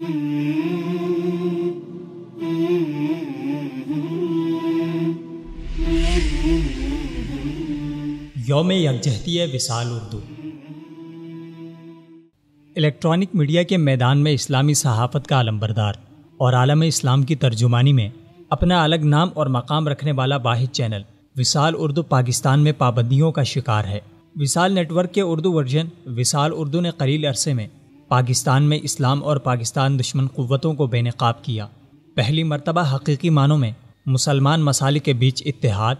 یوم یکجہتی وصال اردو۔ الیکٹرانک میڈیا کے میدان میں اسلامی صحافت کا علمبردار اور عالم اسلام کی ترجمانی میں اپنا الگ نام اور مقام رکھنے والا واحد چینل وصال اردو پاکستان میں پابندیوں کا شکار ہے۔ وصال نیٹ ورک کے اردو ورژن وصال اردو نے قلیل عرصے میں پاکستان میں اسلام اور پاکستان دشمن قوتوں کو بے نقاب کیا۔ پہلی مرتبہ حقیقی معنوں میں مسلمان مسالک کے بیچ اتحاد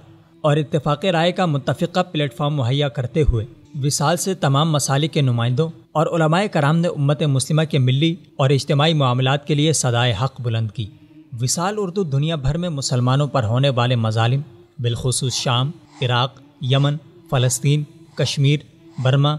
اور اتفاق رائے کا متفقہ پلیٹ فارم مہیا کرتے ہوئے وصال سے تمام مسالک کے نمائندوں اور علماء کرام نے امت مسلمہ کے ملی اور اجتماعی معاملات کے لیے صدائے حق بلند کی۔ وصال اردو دنیا بھر میں مسلمانوں پر ہونے والے مظالم، بالخصوص شام، عراق، یمن، فلسطین، کشمیر، برما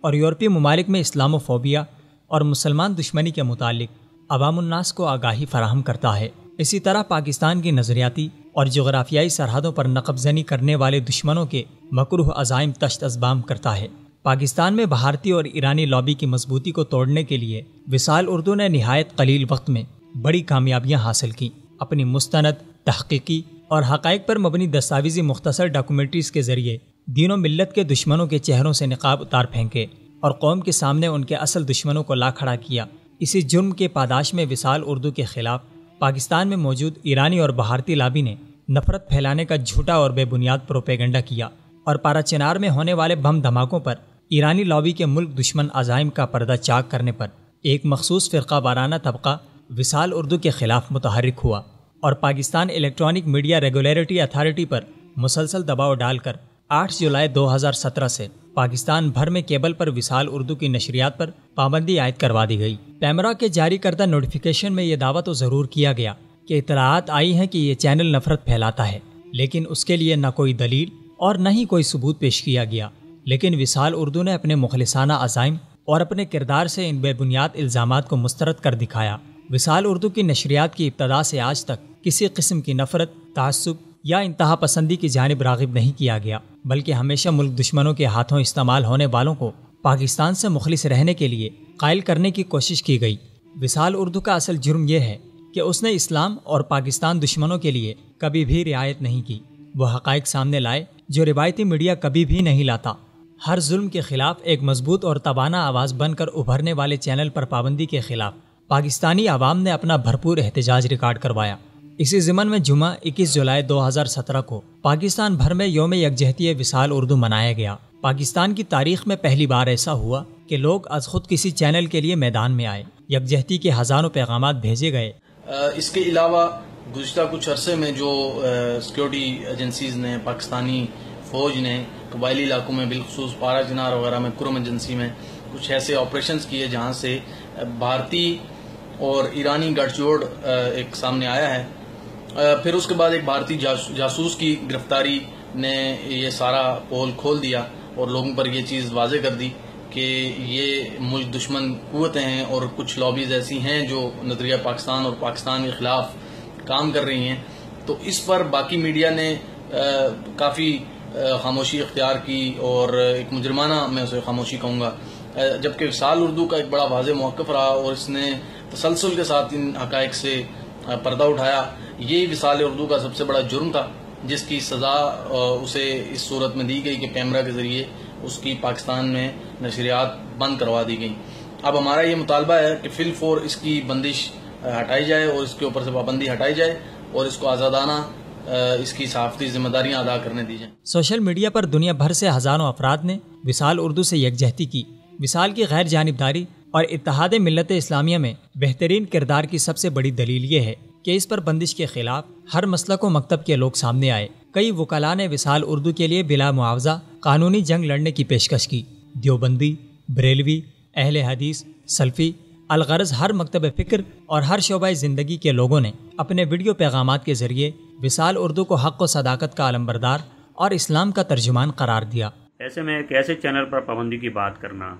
اور یورپی ممالک میں اسلام فوبیا اور مسلمان دشمنی کے متعلق عوام الناس کو آگاہی فراہم کرتا ہے۔ اسی طرح پاکستان کی نظریاتی اور جغرافیائی سرحدوں پر نقب زنی کرنے والے دشمنوں کے مکروہ عزائم تشت ازبام کرتا ہے۔ پاکستان میں بھارتی اور ایرانی لابی کی مضبوطی کو توڑنے کے لیے وصال اردو نے نہایت قلیل وقت میں بڑی کامیابیاں حاصل کیں۔ اپنی مستند، تحقیقی اور حقائق پر مبنی دستاویزی مختصر ڈاکومنٹریز کے ذریعے دین و ملت کے دشمنوں کے چہروں سے نقاب اتار پھینکے اور قوم کے سامنے ان کے اصل دشمنوں کو لا کھڑا کیا۔ اسی جرم کے پاداش میں وصال اردو کے خلاف پاکستان میں موجود ایرانی اور بھارتی لابی نے نفرت پھیلانے کا جھوٹا اور بے بنیاد پروپیگنڈا کیا اور پارا چنار میں ہونے والے بم دھماکوں پر ایرانی لابی کے ملک دشمن عزائم کا پردہ چاک کرنے پر ایک مخصوص فرقہ وارانہ طبقہ وصال اردو کے خلاف متحرک ہوا اور Pakistan electronic media regulatory authority پر مسلسل دباؤ ڈال کر 8 جولائی 2017 سے پاکستان بھر میں کیبل پر وصال اردو کی نشریات پر پابندی عائد کروا دی گئی۔ پیمرا کے جاری کردہ نوٹیفیکیشن میں یہ دعویٰ تو ضرور کیا گیا کہ اطلاعات آئی ہیں کہ یہ چینل نفرت پھیلاتا ہے، لیکن اس کے لیے نہ کوئی دلیل اور نہ ہی کوئی ثبوت پیش کیا گیا۔ لیکن وصال اردو نے اپنے مخلصانہ عزائم اور اپنے کردار سے ان بے بنیاد الزامات کو مسترد کر دکھایا۔ وصال اردو کی نشریات کی ابتدا سے آج تک کسی قسم کی نفرت، تعصب یا انتہا پسندی کی جانب راغب نہیں کیا گیا، بلکہ ہمیشہ ملک دشمنوں کے ہاتھوں استعمال ہونے والوں کو پاکستان سے مخلص رہنے کے لیے قائل کرنے کی کوشش کی گئی۔ وصال اردو کا اصل جرم یہ ہے کہ اس نے اسلام اور پاکستان دشمنوں کے لیے کبھی بھی رعایت نہیں کی۔ وہ حقائق سامنے لائے جو روایتی میڈیا کبھی بھی نہیں لاتا۔ ہر ظلم کے خلاف ایک مضبوط اور تابانہ آواز بن کر ابھرنے والے چینل پر پابندی کے خلاف پاکستانی عوام نے اپنا بھرپور احتجاج ریکارڈ کروایا۔ اسی ضمن میں جمعہ 21 جولائی 2017 کو پاکستان بھر میں یوم یکجہتی وصال اردو منایا گیا۔ پاکستان کی تاریخ میں پہلی بار ایسا ہوا کہ لوگ از خود کسی چینل کے لیے میدان میں آئے۔ یکجہتی کے ہزاروں پیغامات بھیجے گئے۔ اس کے علاوہ گزشتہ کچھ عرصے میں جو سیکیورٹی ایجنسیز نے، پاکستانی فوج نے قبائلی علاقوں میں بالخصوص پارا چنار وغیرہ میں، کرم ایجنسی میں کچھ ایسے آپریشنز کیے جہاں سے بھارتی اور ایرانی گٹھ جوڑ ایک سامنے آیا ہے۔ پھر اس کے بعد ایک بھارتی جاسوس کی گرفتاری نے یہ سارا پول کھول دیا اور لوگوں پر یہ چیز واضح کر دی کہ یہ ملک دشمن قوتیں ہیں اور کچھ لابیز ایسی ہیں جو نظریہ پاکستان اور پاکستان کے خلاف کام کر رہی ہیں۔ تو اس پر باقی میڈیا نے کافی خاموشی اختیار کی اور ایک مجرمانہ میں اسے خاموشی کہوں گا، جبکہ وصال اردو کا ایک بڑا واضح موقف رہا اور اس نے تسلسل کے ساتھ ان حقائق سے پردہ اٹھایا۔ یہ وصال اردو کا سب سے بڑا جرم تھا جس کی سزا اسے اس صورت میں دی گئی کہ کیمرہ کے ذریعے اس کی پاکستان میں نشریات بند کروا دی گئیں۔ اب ہمارا یہ مطالبہ ہے کہ فی الفور اس کی بندش ہٹائی جائے اور اس کے اوپر سے پابندی ہٹائی جائے اور اس کو آزادانہ اس کی صحافتی ذمہ داریاں ادا کرنے دی جائیں۔ سوشل میڈیا پر دنیا بھر سے ہزاروں افراد نے وصال اردو سے یکجہتی کی۔ وصال کی غیر جانبداری اور اتحاد ملت اسلامیہ میں بہترین کردار کی سب سے بڑی دلیل یہ ہے کہ اس پر بندش کے خلاف ہر مسلک و مکتب کے لوگ سامنے آئے۔ کئی وکلاء نے وصال اردو کے لیے بلا معاوضہ قانونی جنگ لڑنے کی پیشکش کی۔ دیوبندی، بریلوی، اہل حدیث، سلفی، الغرض ہر مکتب فکر اور ہر شعبہ زندگی کے لوگوں نے اپنے ویڈیو پیغامات کے ذریعے وصال اردو کو حق و صداقت کا علمبردار اور اسلام کا ترجمان قرار دیا۔ ایسے میں ایک ایسے چینل پر پابندی کی بات کرنا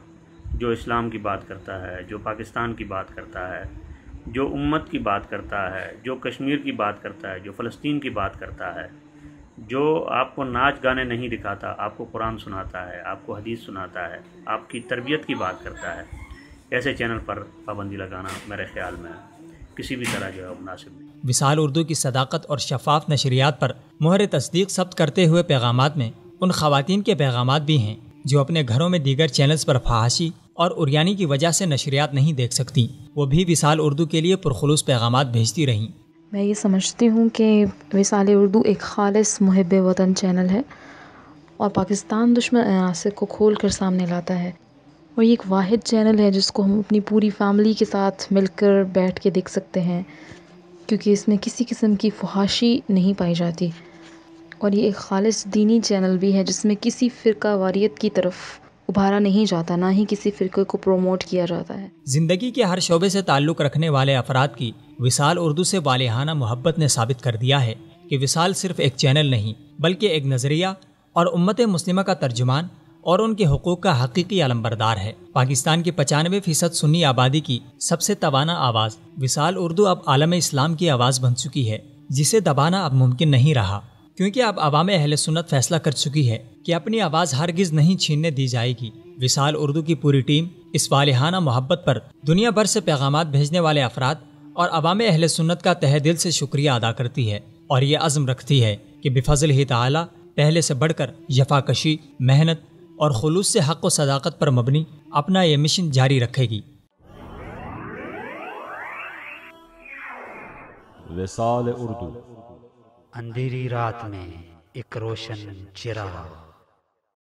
جو اسلام کی بات کرتا ہے، جو پاکستان کی بات کرتا ہے، جو امت کی بات کرتا ہے، جو کشمیر کی بات کرتا ہے، جو فلسطین کی بات کرتا ہے، جو آپ کو ناچ گانے نہیں دکھاتا، آپ کو قرآن سناتا ہے، آپ کو حدیث سناتا ہے، آپ کی تربیت کی بات کرتا ہے، ایسے چینل پر پابندی لگانا میرے خیال میں کسی بھی طرح جو ہے مناسب نہیں۔ وصال اردو کی صداقت اور شفاف نشریات پر مہر تصدیق ثبت کرتے ہوئے پیغامات میں ان خواتین کے پیغامات بھی ہیں جو اپنے گھروں میں دیگر چینلز پر فحاشی اور اریانی کی وجہ سے نشریات نہیں دیکھ سکتی، وہ بھی وصال اردو کے لیے پرخلوص پیغامات بھیجتی رہیں۔ میں یہ سمجھتی ہوں کہ وصال اردو ایک خالص محب وطن چینل ہے اور پاکستان دشمن عناصر کو کھول کر سامنے لاتا ہے، اور یہ ایک واحد چینل ہے جس کو ہم اپنی پوری فیملی کے ساتھ مل کر بیٹھ کے دیکھ سکتے ہیں، کیونکہ اس میں کسی قسم کی فحاشی نہیں پائی جاتی، اور یہ ایک خالص دینی چینل بھی ہے جس میں کسی فرقہ واریت کی طرف ابھارا نہیں جاتا، نہ ہی کسی فرقے کو پروموٹ کیا جاتا ہے۔ زندگی کے ہر شعبے سے تعلق رکھنے والے افراد کی وصال اردو سے والہانہ محبت نے ثابت کر دیا ہے کہ وصال صرف ایک چینل نہیں بلکہ ایک نظریہ اور امت مسلمہ کا ترجمان اور ان کے حقوق کا حقیقی علمبردار ہے۔ پاکستان کی 95% سنی آبادی کی سب سے توانا آواز وصال اردو اب عالم اسلام کی آواز بن چکی ہے، جسے دبانا اب ممکن نہیں رہا، کیونکہ اب عوام اہل سنت فیصلہ کر چکی ہے کہ اپنی آواز ہرگز نہیں چھیننے دی جائے گی۔ وصال اردو کی پوری ٹیم اس والہانہ محبت پر دنیا بھر سے پیغامات بھیجنے والے افراد اور عوام اہل سنت کا تہہ دل سے شکریہ ادا کرتی ہے، اور یہ عزم رکھتی ہے کہ بفضلہ تعالی پہلے سے بڑھ کر جفاکشی، محنت اور خلوص سے حق و صداقت پر مبنی اپنا یہ مشن جاری رکھے گی۔ وصال اردو، اندھیری رات میں ایک روشن چراغ۔